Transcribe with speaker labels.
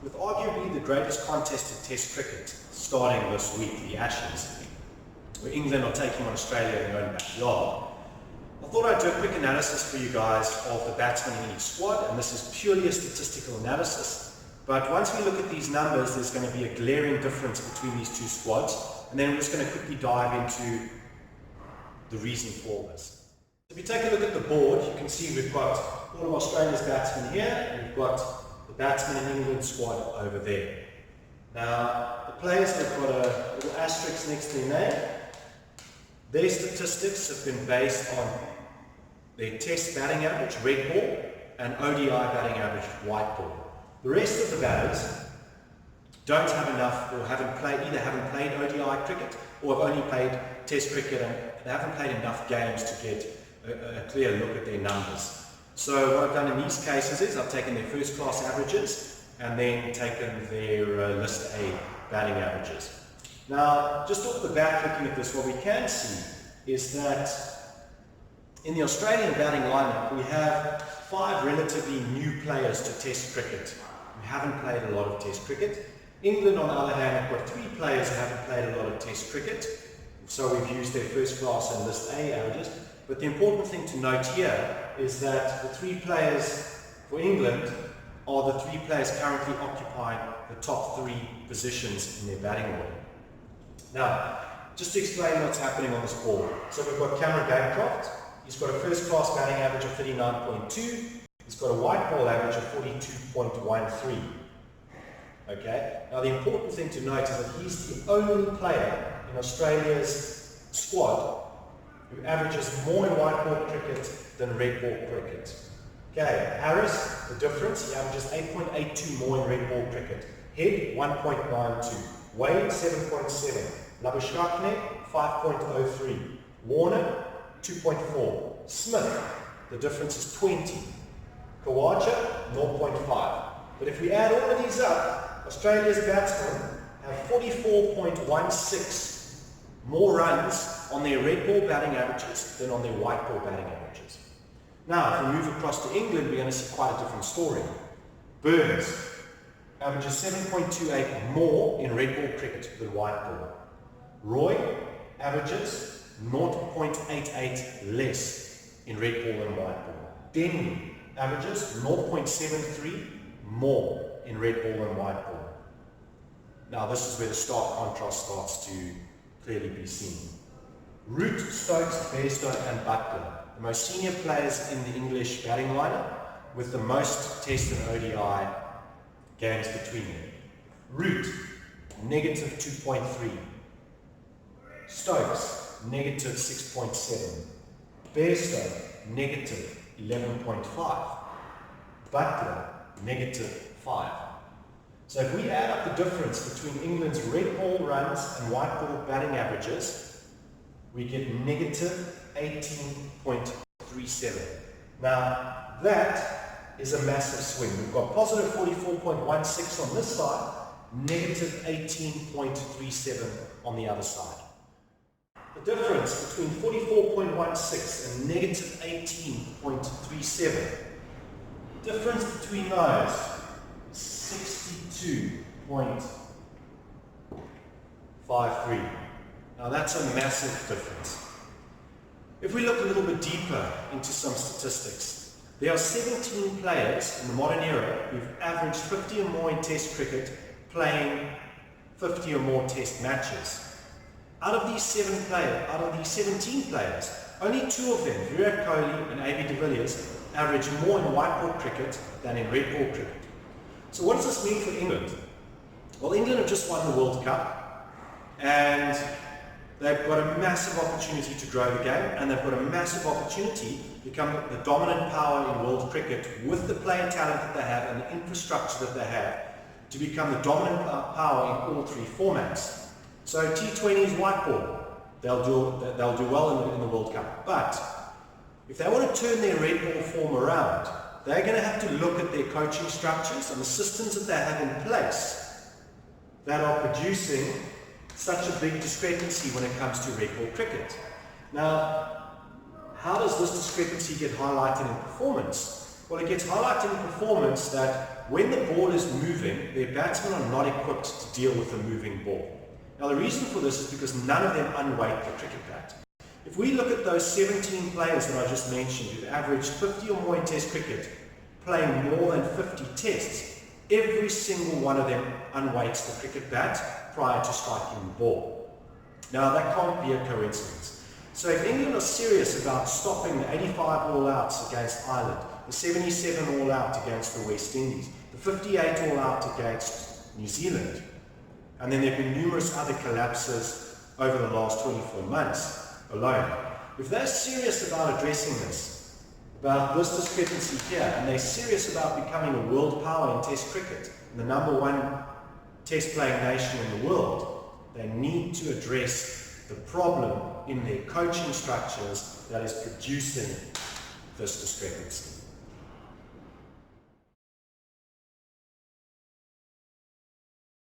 Speaker 1: with arguably the greatest contest in Test cricket starting this week, the Ashes, where England are taking on Australia in their own backyard. I thought I'd do a quick analysis for you guys of the batsmen in each squad, and this is purely a statistical analysis. But once we look at these numbers, there's going to be a glaring difference between these two squads, and then we're just going to quickly dive into the reason for this. If you take a look at the board, you can see we've got all of Australia's batsmen here, and we've got the batsmen in England's squad over there. Now, the players have got a little asterisk next to their name. Their statistics have been based on their Test batting average, red ball, and ODI batting average, white ball. The rest of the batters don't have enough, or either haven't played ODI cricket, or have only played Test cricket, and they haven't played enough games to get a clear look at their numbers. So what I've done in these cases is I've taken their first class averages and then taken their list A batting averages. Now, just off the bat looking at this, what we can see is that in the Australian batting lineup, we have 5 relatively new players to Test cricket who haven't played a lot of Test cricket. England, on the other hand, have got 3 players who haven't played a lot of Test cricket, so we've used their first class and list A averages. But the important thing to note here is that the 3 players for England are the 3 players currently occupying the top 3 positions in their batting order. Now, just to explain what's happening on this board. So we've got Cameron Bancroft. He's got a first class batting average of 39.2. He's got a white ball average of 42.13. Okay. Now the important thing to note is that he's the only player in Australia's squad who averages more in white ball cricket than red ball cricket. Okay, Harris, the difference, he averages 8.82 more in red ball cricket. Head, 1.92. Wade, 7.7. Labuschagne, 5.03. Warner, 2.4. Smith, the difference is 20. Kawaja, 0.5. But if we add all of these up, Australia's batsmen have 44.16 more runs on their red ball batting averages than on their white ball batting averages. Now, if we move across to England, we're going to see quite a different story. Burns averages 7.28 more in red ball cricket than white ball. Roy averages 0.88 less in red ball than white ball. Denny averages 0.73 more in red ball than white ball. Now, this is where the stark contrast starts to clearly be seen. Root, Stokes, Bairstow and Butler, the most senior players in the English batting lineup with the most Test and ODI games between them. Root, negative 2.3. Stokes, negative 6.7. Bairstow, negative 11.5. Butler, negative 5. So if we add up the difference between England's red ball runs and white ball batting averages, we get negative 18.37. Now, that is a massive swing. We've got positive 44.16 on this side, negative 18.37 on the other side. The difference between 44.16 and negative 18.37, difference between those, 62.53. Now that's a massive difference. If we look a little bit deeper into some statistics, there are 17 players in the modern era who've averaged 50 or more in Test cricket, playing 50 or more Test matches. Out of these 17 players, only 2 of them, Virat Kohli and AB de Villiers, average more in white ball cricket than in red ball cricket. So what does this mean for England? Well, England have just won the World Cup, and they've got a massive opportunity to grow the game, and they've got a massive opportunity to become the dominant power in world cricket with the player talent that they have and the infrastructure that they have to become the dominant power in all 3 formats. So T20 is white ball. They'll do well in the World Cup. But if they want to turn their red ball form around, they're going to have to look at their coaching structures and the systems that they have in place that are producing such a big discrepancy when it comes to red ball cricket. Now, how does this discrepancy get highlighted in performance? Well, it gets highlighted in performance that when the ball is moving, their batsmen are not equipped to deal with a moving ball. Now the reason for this is because none of them unweight the cricket bat. If we look at those 17 players that I just mentioned who've averaged 50 or more in Test cricket, playing more than 50 tests, every single one of them unweights the cricket bat prior to striking the ball. Now that can't be a coincidence. So if England are serious about stopping the 85 all-outs against Ireland, the 77 all-out against the West Indies, the 58 all-out against New Zealand, and then there have been numerous other collapses over the last 24 months alone. If they're serious about addressing this, about this discrepancy here, and they're serious about becoming a world power in Test cricket, and the number one Test playing nation in the world, they need to address the problem in their coaching structures that is producing this discrepancy.